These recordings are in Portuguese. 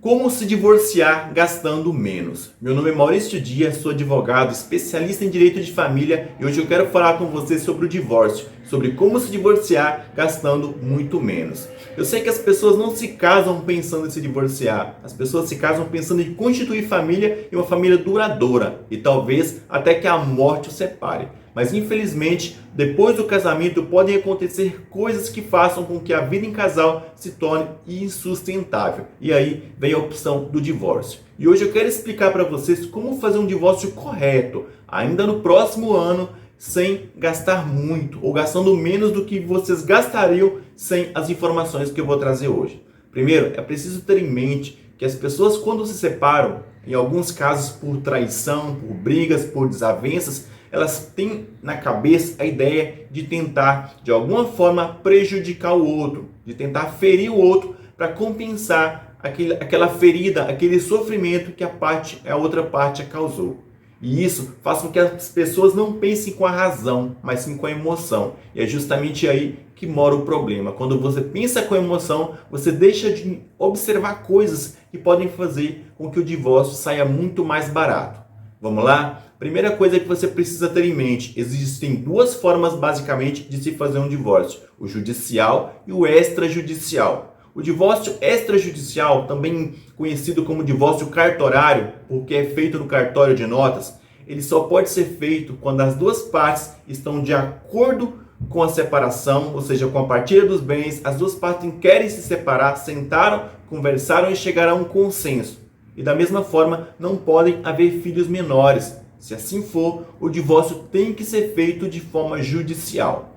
Como se divorciar gastando menos? Meu nome é Maurício Dias, sou advogado, especialista em direito de família e hoje eu quero falar com você sobre o divórcio, sobre como se divorciar gastando muito menos. Eu sei que as pessoas não se casam pensando em se divorciar, as pessoas se casam pensando em constituir família e uma família duradoura e talvez até que a morte os separe. Mas infelizmente, depois do casamento podem acontecer coisas que façam com que a vida em casal se torne insustentável. E aí vem a opção do divórcio. E hoje eu quero explicar para vocês como fazer um divórcio correto, ainda no próximo ano, sem gastar muito ou gastando menos do que vocês gastariam sem as informações que eu vou trazer hoje. Primeiro, é preciso ter em mente que as pessoas, quando se separam, em alguns casos por traição, por brigas, por desavenças, elas têm na cabeça a ideia de tentar, de alguma forma, prejudicar o outro, de tentar ferir o outro para compensar aquela ferida, aquele sofrimento que a outra parte causou. E isso faz com que as pessoas não pensem com a razão, mas sim com a emoção. E é justamente aí que mora o problema. Quando você pensa com a emoção, você deixa de observar coisas que podem fazer com que o divórcio saia muito mais barato. Vamos lá? Primeira coisa que você precisa ter em mente, existem duas formas basicamente de se fazer um divórcio, o judicial e o extrajudicial. O divórcio extrajudicial, também conhecido como divórcio cartorário, porque é feito no cartório de notas, ele só pode ser feito quando as duas partes estão de acordo com a separação, ou seja, com a partilha dos bens, as duas partes querem se separar, sentaram, conversaram e chegaram a um consenso. E da mesma forma, não podem haver filhos menores. Se assim for, o divórcio tem que ser feito de forma judicial.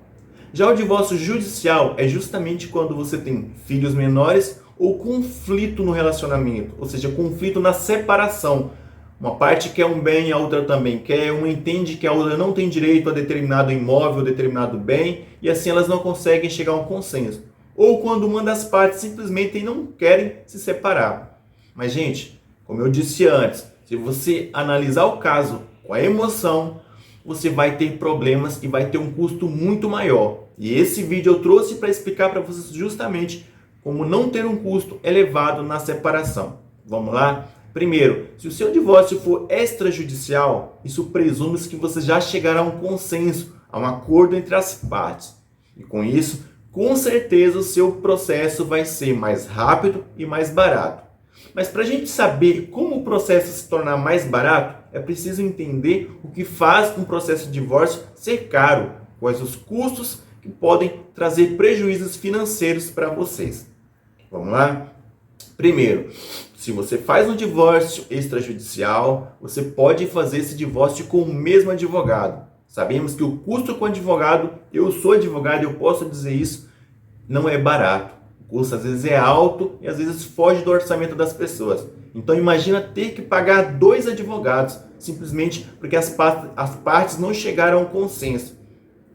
Já o divórcio judicial é justamente quando você tem filhos menores ou conflito no relacionamento, ou seja, conflito na separação. Uma parte quer um bem, a outra também quer, uma entende que a outra não tem direito a determinado imóvel, determinado bem, e assim elas não conseguem chegar a um consenso. Ou quando uma das partes simplesmente não querem se separar. Mas, gente, como eu disse antes, se você analisar o caso com a emoção, você vai ter problemas e vai ter um custo muito maior. E esse vídeo eu trouxe para explicar para vocês justamente como não ter um custo elevado na separação. Vamos lá? Primeiro, se o seu divórcio for extrajudicial, isso presume que vocês já chegaram a um consenso, a um acordo entre as partes. E com isso, com certeza o seu processo vai ser mais rápido e mais barato. Mas para a gente saber como o processo se tornar mais barato, é preciso entender o que faz um processo de divórcio ser caro, quais os custos que podem trazer prejuízos financeiros para vocês. Vamos lá? Primeiro, se você faz um divórcio extrajudicial, você pode fazer esse divórcio com o mesmo advogado. Sabemos que o custo com o advogado, eu sou advogado e eu posso dizer isso, não é barato. O custo às vezes é alto e às vezes foge do orçamento das pessoas. Então imagina ter que pagar 2 advogados, simplesmente porque as partes não chegaram a um consenso.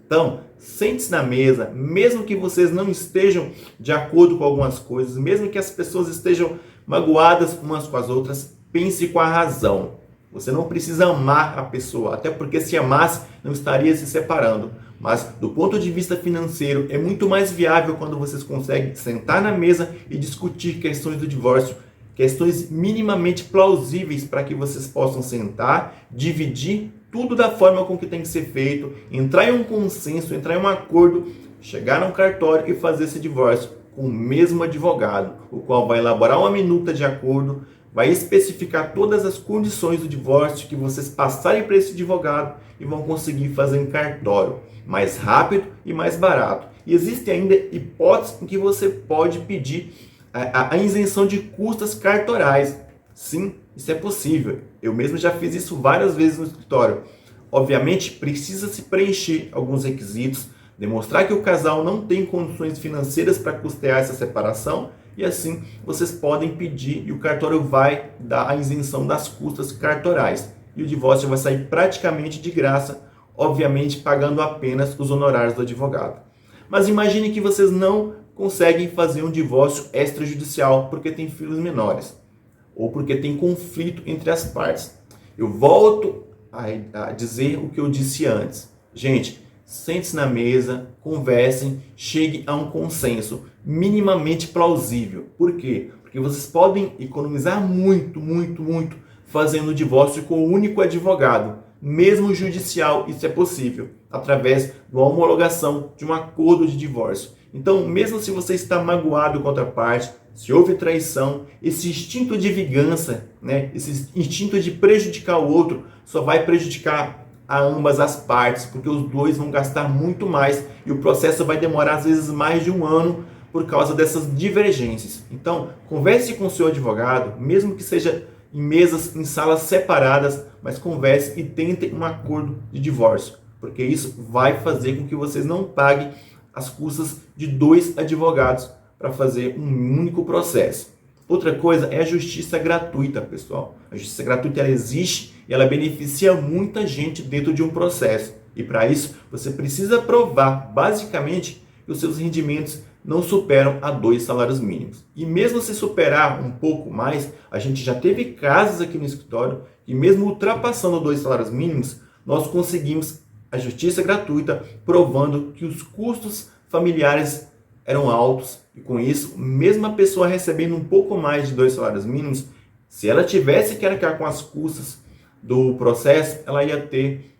Então, sente-se na mesa, mesmo que vocês não estejam de acordo com algumas coisas, mesmo que as pessoas estejam magoadas umas com as outras, pense com a razão. Você não precisa amar a pessoa, até porque se amasse, não estaria se separando. Mas do ponto de vista financeiro, é muito mais viável quando vocês conseguem sentar na mesa e discutir questões do divórcio, questões minimamente plausíveis para que vocês possam sentar, dividir tudo da forma com que tem que ser feito, entrar em um consenso, entrar em um acordo, chegar num cartório e fazer esse divórcio com o mesmo advogado, o qual vai elaborar uma minuta de acordo, vai especificar todas as condições do divórcio que vocês passarem para esse advogado e vão conseguir fazer em cartório, mais rápido e mais barato. E existe ainda hipóteses em que você pode pedir a isenção de custas cartorais. Sim, isso é possível. Eu mesmo já fiz isso várias vezes no escritório. Obviamente, precisa se preencher alguns requisitos, demonstrar que o casal não tem condições financeiras para custear essa separação e assim vocês podem pedir e o cartório vai dar a isenção das custas cartorais. E o divórcio vai sair praticamente de graça, obviamente pagando apenas os honorários do advogado. Mas imagine que vocês não conseguem fazer um divórcio extrajudicial porque tem filhos menores ou porque tem conflito entre as partes. Eu volto a dizer o que eu disse antes. Gente, sente-se na mesa, conversem, chegue a um consenso. minimamente plausível. Por quê? Porque vocês podem economizar muito fazendo o divórcio com o único advogado, mesmo judicial. Isso é possível através de uma homologação de um acordo de divórcio. Então, mesmo se você está magoado com outra parte, se houve traição, esse instinto de vingança, esse instinto de prejudicar o outro, só vai prejudicar a ambas as partes, porque os dois vão gastar muito mais e o processo vai demorar às vezes mais de um ano por causa dessas divergências. Então, converse com o seu advogado, mesmo que seja em salas separadas, mas converse e tentem um acordo de divórcio, porque isso vai fazer com que vocês não paguem as custas de 2 advogados para fazer um único processo. Outra coisa é a justiça gratuita, pessoal. A justiça gratuita ela existe e ela beneficia muita gente dentro de um processo. E para isso, você precisa provar, basicamente, que os seus rendimentos não superam a 2 salários mínimos. E mesmo se superar um pouco mais, a gente já teve casos aqui no escritório que mesmo ultrapassando 2 salários mínimos, nós conseguimos a justiça gratuita, provando que os custos familiares eram altos. E com isso, mesmo a pessoa recebendo um pouco mais de 2 salários mínimos, se ela tivesse que arcar com as custas do processo, ela ia ter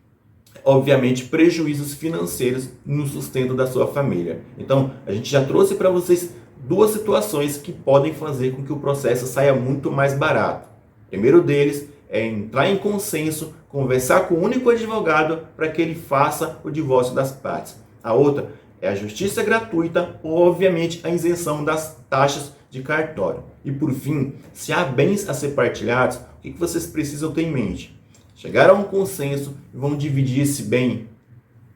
obviamente, prejuízos financeiros no sustento da sua família. Então, a gente já trouxe para vocês 2 situações que podem fazer com que o processo saia muito mais barato. O primeiro deles é entrar em consenso, conversar com o único advogado para que ele faça o divórcio das partes. A outra é a justiça gratuita, ou, obviamente, a isenção das taxas de cartório. E, por fim, se há bens a ser partilhados, o que vocês precisam ter em mente? Chegaram a um consenso e vão dividir esse bem.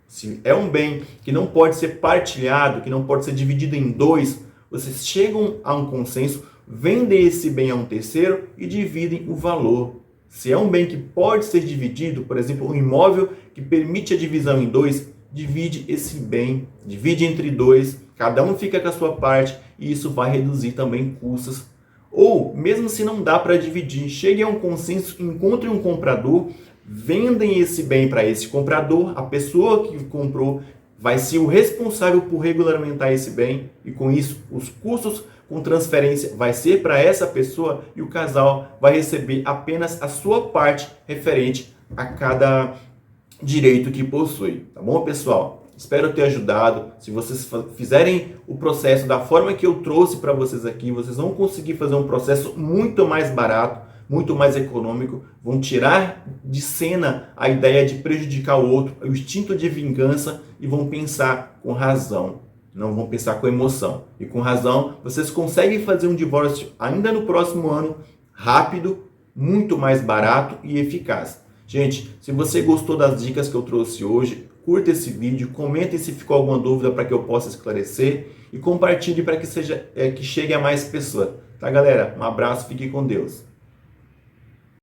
Se é um bem que não pode ser partilhado, que não pode ser dividido em 2, vocês chegam a um consenso, vendem esse bem a um terceiro e dividem o valor. Se é um bem que pode ser dividido, por exemplo, um imóvel que permite a divisão em 2, divide esse bem, divide entre 2, cada um fica com a sua parte e isso vai reduzir também custos. Ou, mesmo se não dá para dividir, cheguem a um consenso, encontrem um comprador, vendem esse bem para esse comprador, a pessoa que comprou vai ser o responsável por regulamentar esse bem e com isso os custos com transferência vai ser para essa pessoa e o casal vai receber apenas a sua parte referente a cada direito que possui. Tá bom, pessoal? Espero ter ajudado. Se vocês fizerem o processo da forma que eu trouxe para vocês aqui, vocês vão conseguir fazer um processo muito mais barato, muito mais econômico, vão tirar de cena a ideia de prejudicar o outro, o instinto de vingança e vão pensar com razão, não vão pensar com emoção. E com razão, vocês conseguem fazer um divórcio ainda no próximo ano, rápido, muito mais barato e eficaz. Gente, se você gostou das dicas que eu trouxe hoje, curta esse vídeo, comente se ficou alguma dúvida para que eu possa esclarecer e compartilhe para que chegue a mais pessoas. Tá, galera? Um abraço, fique com Deus.